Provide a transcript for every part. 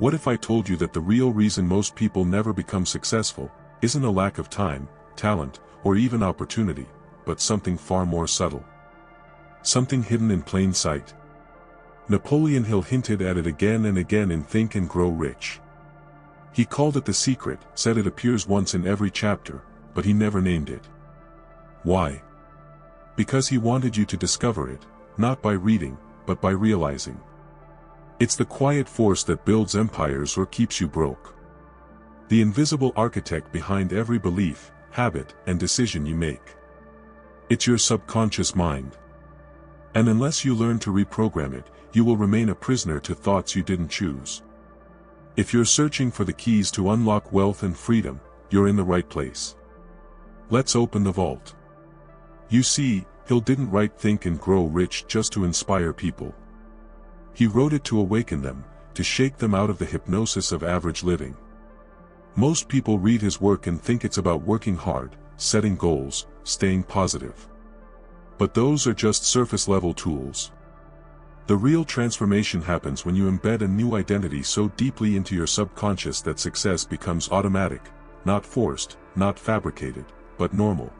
What if I told you that the real reason most people never become successful isn't a lack of time, talent, or even opportunity, but something far more subtle? Something hidden in plain sight. Napoleon Hill hinted at it again and again in Think and Grow Rich. He called it the secret, said it appears once in every chapter, but he never named it. Why? Because he wanted you to discover it, not by reading, but by realizing. It's the quiet force that builds empires or keeps you broke. The invisible architect behind every belief, habit, and decision you make. It's your subconscious mind. And unless you learn to reprogram it, you will remain a prisoner to thoughts you didn't choose. If you're searching for the keys to unlock wealth and freedom, you're in the right place. Let's open the vault. You see, Hill didn't write Think and Grow Rich just to inspire people. He wrote it to awaken them, to shake them out of the hypnosis of average living. Most people read his work and think it's about working hard, setting goals, staying positive. But those are just surface-level tools. The real transformation happens when you embed a new identity so deeply into your subconscious that success becomes automatic, not forced, not fabricated, but normal.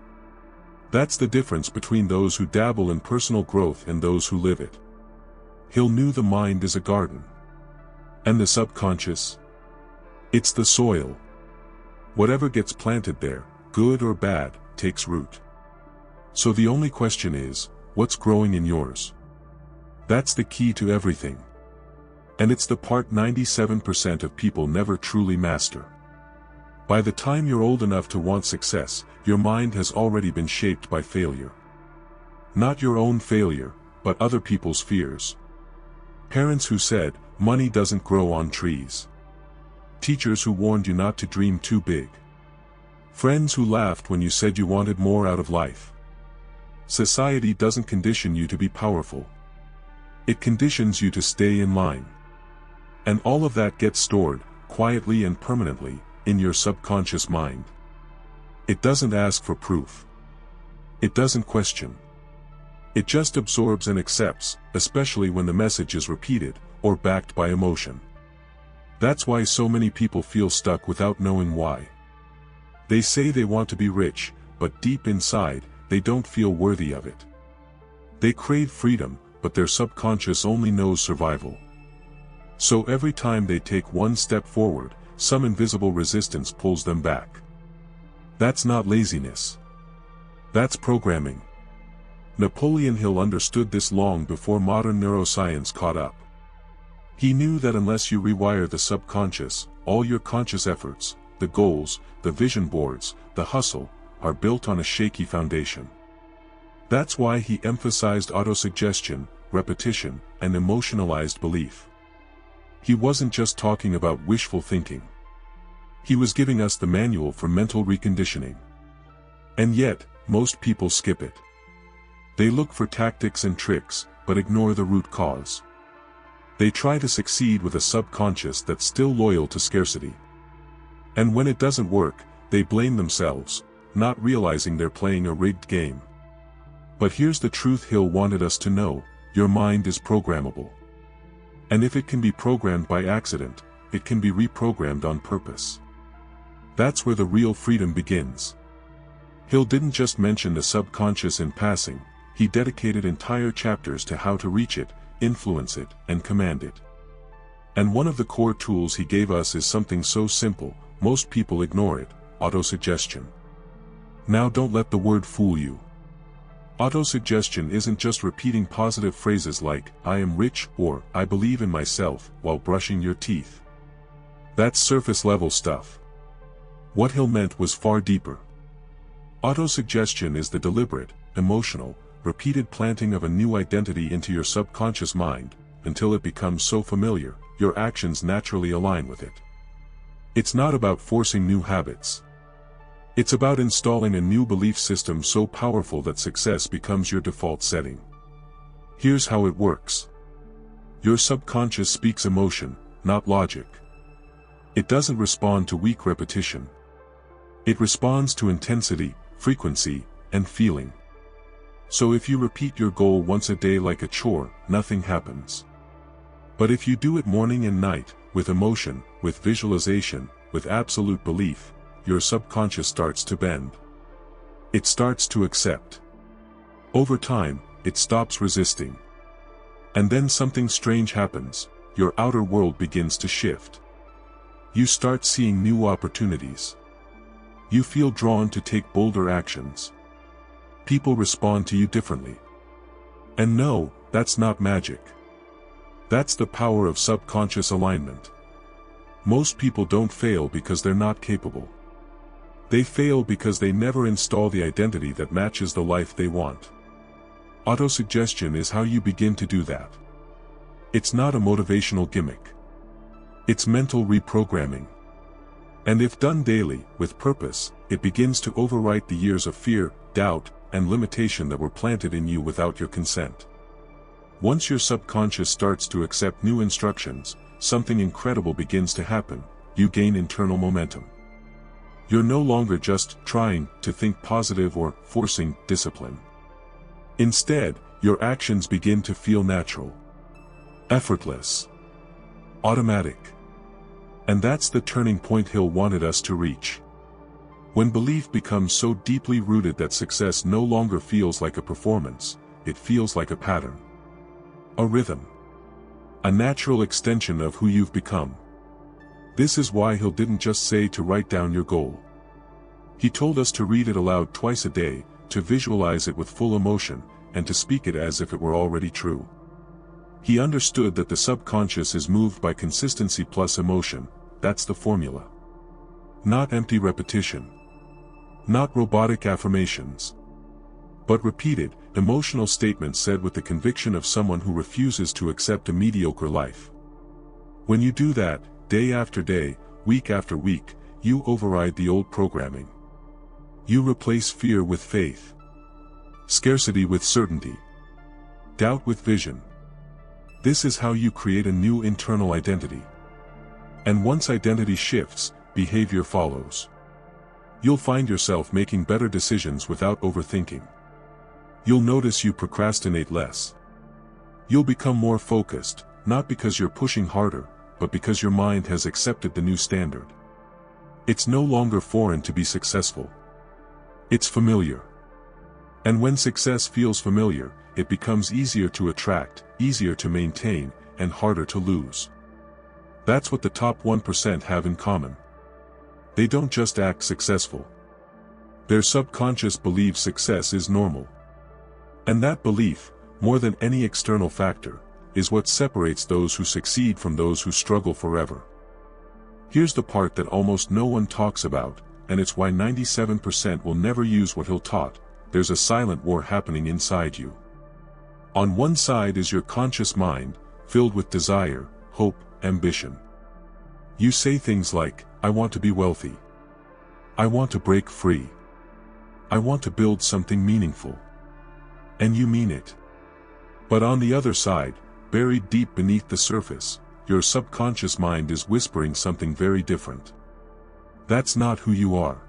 That's the difference between those who dabble in personal growth and those who live it. Hill knew the mind is a garden. And the subconscious? It's the soil. Whatever gets planted there, good or bad, takes root. So the only question is, what's growing in yours? That's the key to everything. And it's the part 97% of people never truly master. By the time you're old enough to want success, your mind has already been shaped by failure. Not your own failure, but other people's fears. Parents who said, money doesn't grow on trees. Teachers who warned you not to dream too big. Friends who laughed when you said you wanted more out of life. Society doesn't condition you to be powerful. It conditions you to stay in line. And all of that gets stored, quietly and permanently, in your subconscious mind. It doesn't ask for proof. It doesn't question. It just absorbs and accepts, especially when the message is repeated, or backed by emotion. That's why so many people feel stuck without knowing why. They say they want to be rich, but deep inside, they don't feel worthy of it. They crave freedom, but their subconscious only knows survival. So every time they take one step forward, some invisible resistance pulls them back. That's not laziness. That's programming. Napoleon Hill understood this long before modern neuroscience caught up. He knew that unless you rewire the subconscious, all your conscious efforts, the goals, the vision boards, the hustle, are built on a shaky foundation. That's why he emphasized autosuggestion, repetition, and emotionalized belief. He wasn't just talking about wishful thinking. He was giving us the manual for mental reconditioning. And yet, most people skip it. They look for tactics and tricks, but ignore the root cause. They try to succeed with a subconscious that's still loyal to scarcity. And when it doesn't work, they blame themselves, not realizing they're playing a rigged game. But here's the truth Hill wanted us to know: your mind is programmable. And if it can be programmed by accident, it can be reprogrammed on purpose. That's where the real freedom begins. Hill didn't just mention the subconscious in passing, he dedicated entire chapters to how to reach it, influence it, and command it. And one of the core tools he gave us is something so simple, most people ignore it: autosuggestion. Now don't let the word fool you. Autosuggestion isn't just repeating positive phrases like, "I am rich" or "I believe in myself" while brushing your teeth. That's surface-level stuff. What Hill meant was far deeper. Autosuggestion is the deliberate, emotional, repeated planting of a new identity into your subconscious mind, until it becomes so familiar, your actions naturally align with it. It's not about forcing new habits. It's about installing a new belief system so powerful that success becomes your default setting. Here's how it works. Your subconscious speaks emotion, not logic. It doesn't respond to weak repetition. It responds to intensity, frequency, and feeling. So if you repeat your goal once a day like a chore, nothing happens. But if you do it morning and night, with emotion, with visualization, with absolute belief, your subconscious starts to bend. It starts to accept. Over time, it stops resisting. And then something strange happens, your outer world begins to shift. You start seeing new opportunities. You feel drawn to take bolder actions. People respond to you differently. And no, that's not magic. That's the power of subconscious alignment. Most people don't fail because they're not capable. They fail because they never install the identity that matches the life they want. Autosuggestion is how you begin to do that. It's not a motivational gimmick. It's mental reprogramming. And if done daily, with purpose, it begins to overwrite the years of fear, doubt, and limitation that were planted in you without your consent. Once your subconscious starts to accept new instructions, something incredible begins to happen. You gain internal momentum. You're no longer just trying to think positive or forcing discipline. Instead, your actions begin to feel natural, effortless, automatic. And that's the turning point Hill wanted us to reach. When belief becomes so deeply rooted that success no longer feels like a performance, it feels like a pattern, a rhythm, a natural extension of who you've become. This is why Hill didn't just say to write down your goal. He told us to read it aloud twice a day, to visualize it with full emotion, and to speak it as if it were already true. He understood that the subconscious is moved by consistency plus emotion. That's the formula. Not empty repetition. Not robotic affirmations. But repeated, emotional statements said with the conviction of someone who refuses to accept a mediocre life. When you do that, day after day, week after week, you override the old programming. You replace fear with faith. Scarcity with certainty. Doubt with vision. This is how you create a new internal identity. And once identity shifts, behavior follows. You'll find yourself making better decisions without overthinking. You'll notice you procrastinate less. You'll become more focused, not because you're pushing harder, but because your mind has accepted the new standard. It's no longer foreign to be successful. It's familiar. And when success feels familiar, it becomes easier to attract, easier to maintain, and harder to lose. That's what the top 1% have in common. They don't just act successful. Their subconscious believes success is normal. And that belief, more than any external factor, is what separates those who succeed from those who struggle forever. Here's the part that almost no one talks about, and it's why 97% will never use what Hill taught. There's a silent war happening inside you. On one side is your conscious mind, filled with desire, hope, ambition. You say things like, I want to be wealthy. I want to break free. I want to build something meaningful. And you mean it. But on the other side, buried deep beneath the surface, your subconscious mind is whispering something very different. That's not who you are.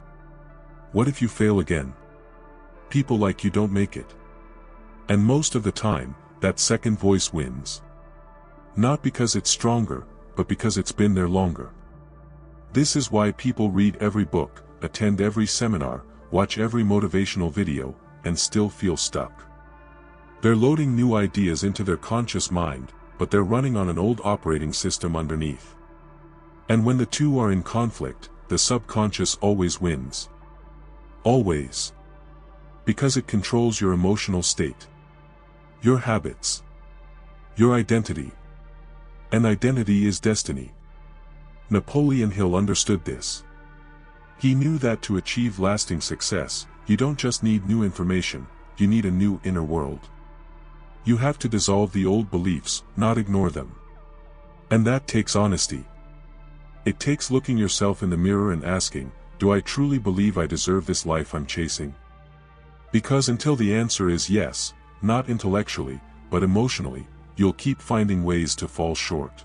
What if you fail again? People like you don't make it. And most of the time, that second voice wins. Not because it's stronger, but because it's been there longer. This is why people read every book, attend every seminar, watch every motivational video, and still feel stuck. They're loading new ideas into their conscious mind, but they're running on an old operating system underneath. And when the two are in conflict, the subconscious always wins. Always. Because it controls your emotional state, your habits, your identity. And identity is destiny. Napoleon Hill understood this. He knew that to achieve lasting success, you don't just need new information, you need a new inner world. You have to dissolve the old beliefs, not ignore them. And that takes honesty. It takes looking yourself in the mirror and asking, do I truly believe I deserve this life I'm chasing? Because until the answer is yes, not intellectually, but emotionally, you'll keep finding ways to fall short.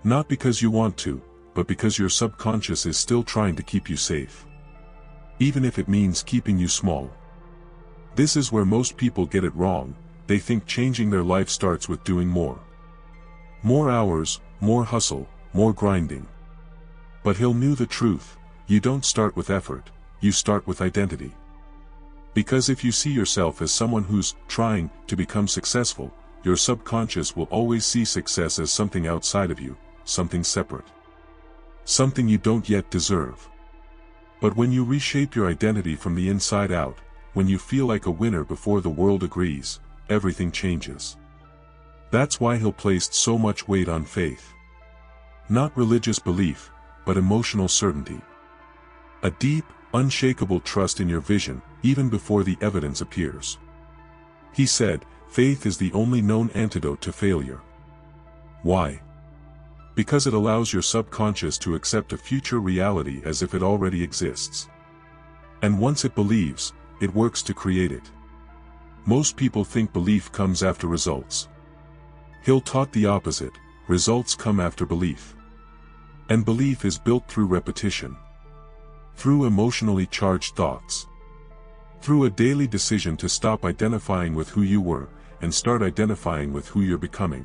Not because you want to, but because your subconscious is still trying to keep you safe. Even if it means keeping you small. This is where most people get it wrong. They think changing their life starts with doing more. More hours, more hustle, more grinding. But Hill knew the truth: you don't start with effort, you start with identity. Because if you see yourself as someone who's trying to become successful, your subconscious will always see success as something outside of you, something separate. Something you don't yet deserve. But when you reshape your identity from the inside out, when you feel like a winner before the world agrees, everything changes. That's why Hill placed so much weight on faith. Not religious belief, but emotional certainty. A deep, unshakable trust in your vision, even before the evidence appears. He said, faith is the only known antidote to failure. Why? Because it allows your subconscious to accept a future reality as if it already exists. And once it believes, it works to create it. Most people think belief comes after results. Hill taught the opposite: results come after belief. And belief is built through repetition. Through emotionally charged thoughts. Through a daily decision to stop identifying with who you were, and start identifying with who you're becoming.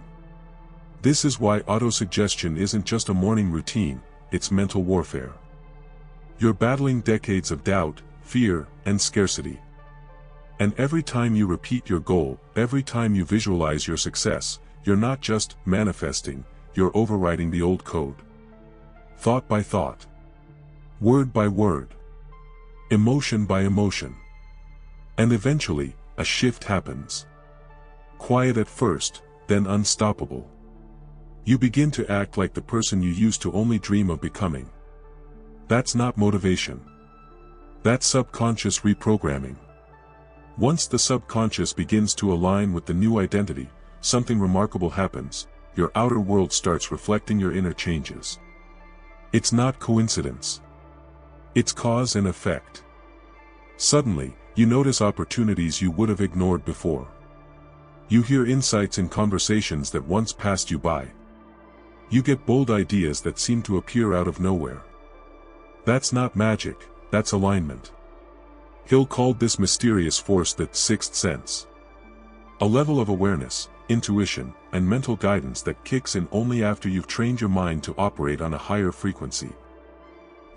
This is why autosuggestion isn't just a morning routine, it's mental warfare. You're battling decades of doubt, fear, and scarcity. And every time you repeat your goal, every time you visualize your success, you're not just manifesting, you're overriding the old code. Thought by thought. Word by word. Emotion by emotion. And eventually, a shift happens. Quiet at first, then unstoppable. You begin to act like the person you used to only dream of becoming. That's not motivation. That's subconscious reprogramming. Once the subconscious begins to align with the new identity, something remarkable happens: your outer world starts reflecting your inner changes. It's not coincidence. It's cause and effect. Suddenly, you notice opportunities you would have ignored before. You hear insights in conversations that once passed you by. You get bold ideas that seem to appear out of nowhere. That's not magic, that's alignment. Hill called this mysterious force the sixth sense. A level of awareness, intuition, and mental guidance that kicks in only after you've trained your mind to operate on a higher frequency.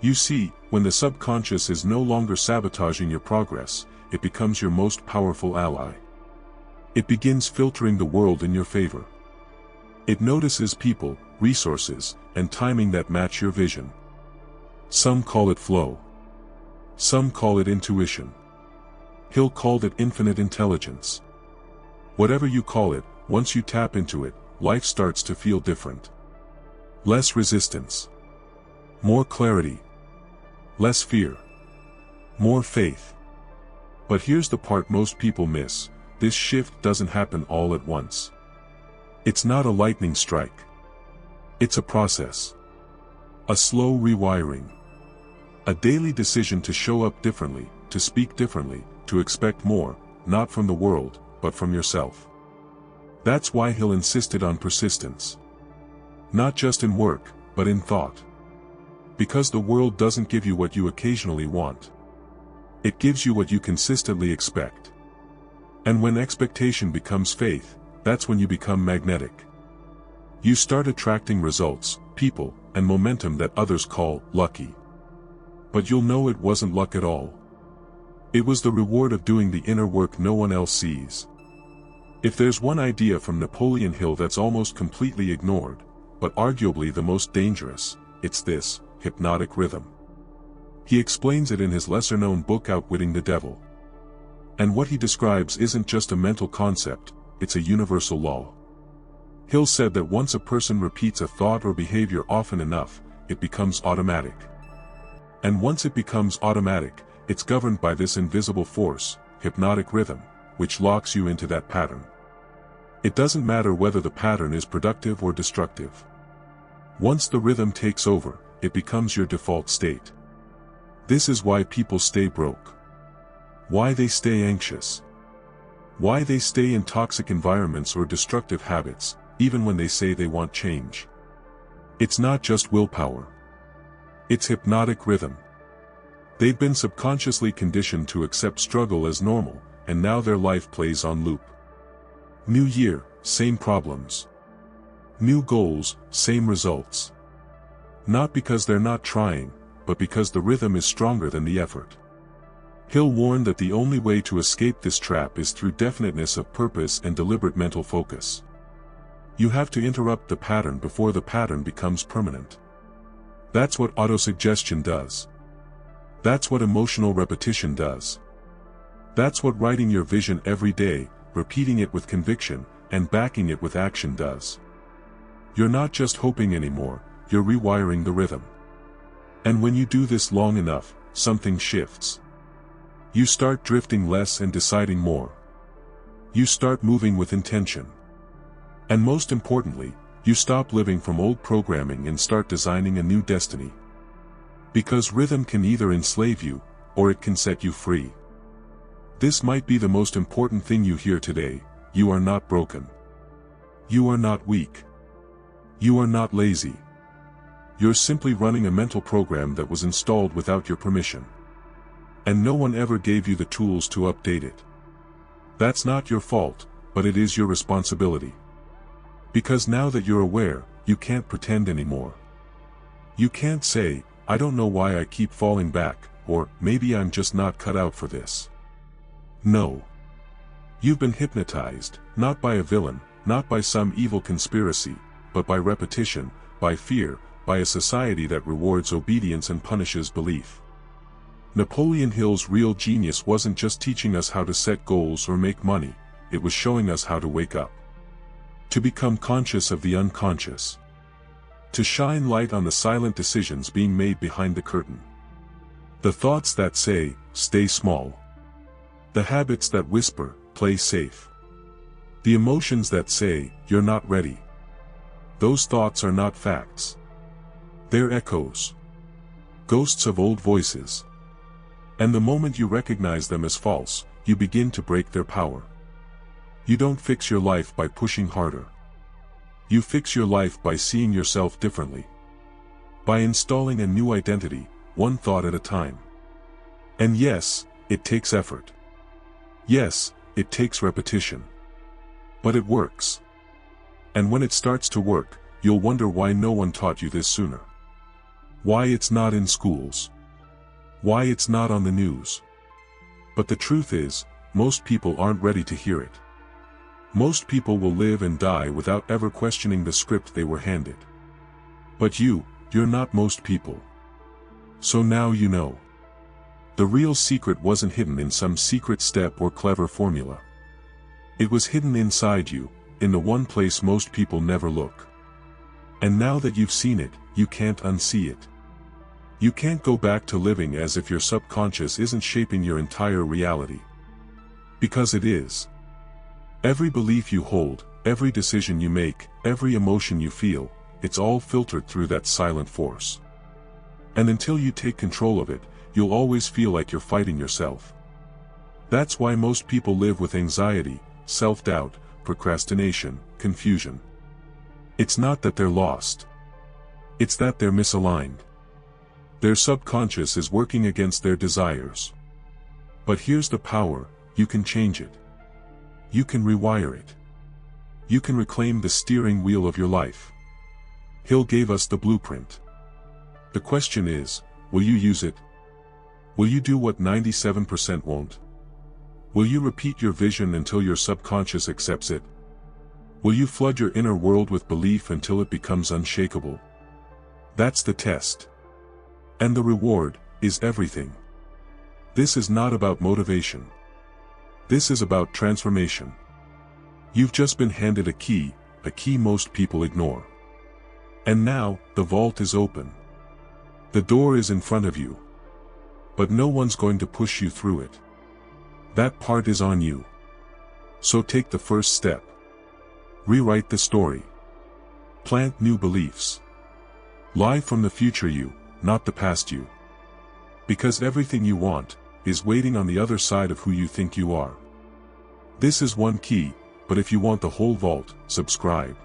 You see, when the subconscious is no longer sabotaging your progress, it becomes your most powerful ally. It begins filtering the world in your favor. It notices people, resources, and timing that match your vision. Some call it flow. Some call it intuition. Hill called it infinite intelligence. Whatever you call it, once you tap into it, life starts to feel different. Less resistance. More clarity. Less fear. More faith. But here's the part most people miss: this shift doesn't happen all at once. It's not a lightning strike. It's a process. A slow rewiring. A daily decision to show up differently, to speak differently, to expect more, not from the world, but from yourself. That's why Hill insisted on persistence. Not just in work, but in thought. Because the world doesn't give you what you occasionally want. It gives you what you consistently expect. And when expectation becomes faith, that's when you become magnetic. You start attracting results, people, and momentum that others call lucky. But you'll know it wasn't luck at all. It was the reward of doing the inner work no one else sees. If there's one idea from Napoleon Hill that's almost completely ignored, but arguably the most dangerous, it's this: hypnotic rhythm. He explains it in his lesser-known book Outwitting the Devil. And what he describes isn't just a mental concept, it's a universal law. Hill said that once a person repeats a thought or behavior often enough, it becomes automatic. And once it becomes automatic, it's governed by this invisible force, hypnotic rhythm, which locks you into that pattern. It doesn't matter whether the pattern is productive or destructive. Once the rhythm takes over, it becomes your default state. This is why people stay broke. Why they stay anxious. Why they stay in toxic environments or destructive habits, even when they say they want change. It's not just willpower. It's hypnotic rhythm. They've been subconsciously conditioned to accept struggle as normal, and now their life plays on loop. New year, same problems. New goals, same results. Not because they're not trying, but because the rhythm is stronger than the effort. Hill warned that the only way to escape this trap is through definiteness of purpose and deliberate mental focus. You have to interrupt the pattern before the pattern becomes permanent. That's what autosuggestion does. That's what emotional repetition does. That's what writing your vision every day, repeating it with conviction, and backing it with action does. You're not just hoping anymore, you're rewiring the rhythm. And when you do this long enough, something shifts. You start drifting less and deciding more. You start moving with intention. And most importantly, you stop living from old programming and start designing a new destiny. Because rhythm can either enslave you, or it can set you free. This might be the most important thing you hear today: you are not broken. You are not weak. You are not lazy. You're simply running a mental program that was installed without your permission. And no one ever gave you the tools to update it. That's not your fault, but it is your responsibility. Because now that you're aware, you can't pretend anymore. You can't say, "I don't know why I keep falling back," or "maybe I'm just not cut out for this." No. You've been hypnotized, not by a villain, not by some evil conspiracy, but by repetition, by fear, by a society that rewards obedience and punishes belief. Napoleon Hill's real genius wasn't just teaching us how to set goals or make money, it was showing us how to wake up. To become conscious of the unconscious. To shine light on the silent decisions being made behind the curtain. The thoughts that say, "Stay small." The habits that whisper, "Play safe." The emotions that say, "You're not ready." Those thoughts are not facts. They're echoes. Ghosts of old voices. And the moment you recognize them as false, you begin to break their power. You don't fix your life by pushing harder. You fix your life by seeing yourself differently. By installing a new identity, one thought at a time. And yes, it takes effort. Yes, it takes repetition. But it works. And when it starts to work, you'll wonder why no one taught you this sooner. Why it's not in schools. Why it's not on the news. But the truth is, most people aren't ready to hear it. Most people will live and die without ever questioning the script they were handed. But you're not most people. So now you know. The real secret wasn't hidden in some secret step or clever formula. It was hidden inside you, in the one place most people never look. And now that you've seen it, you can't unsee it. You can't go back to living as if your subconscious isn't shaping your entire reality. Because it is. Every belief you hold, every decision you make, every emotion you feel, it's all filtered through that silent force. And until you take control of it, you'll always feel like you're fighting yourself. That's why most people live with anxiety, self-doubt, procrastination, confusion. It's not that they're lost. It's that they're misaligned. Their subconscious is working against their desires. But here's the power: you can change it. You can rewire it. You can reclaim the steering wheel of your life. Hill gave us the blueprint. The question is, will you use it? Will you do what 97% won't? Will you repeat your vision until your subconscious accepts it? Will you flood your inner world with belief until it becomes unshakable? That's the test. And the reward is everything. This is not about motivation. This is about transformation. You've just been handed a key most people ignore. And now, the vault is open. The door is in front of you. But no one's going to push you through it. That part is on you. So take the first step. Rewrite the story. Plant new beliefs. Live from the future you, not the past you. Because everything you want is waiting on the other side of who you think you are. This is one key, but if you want the whole vault, subscribe.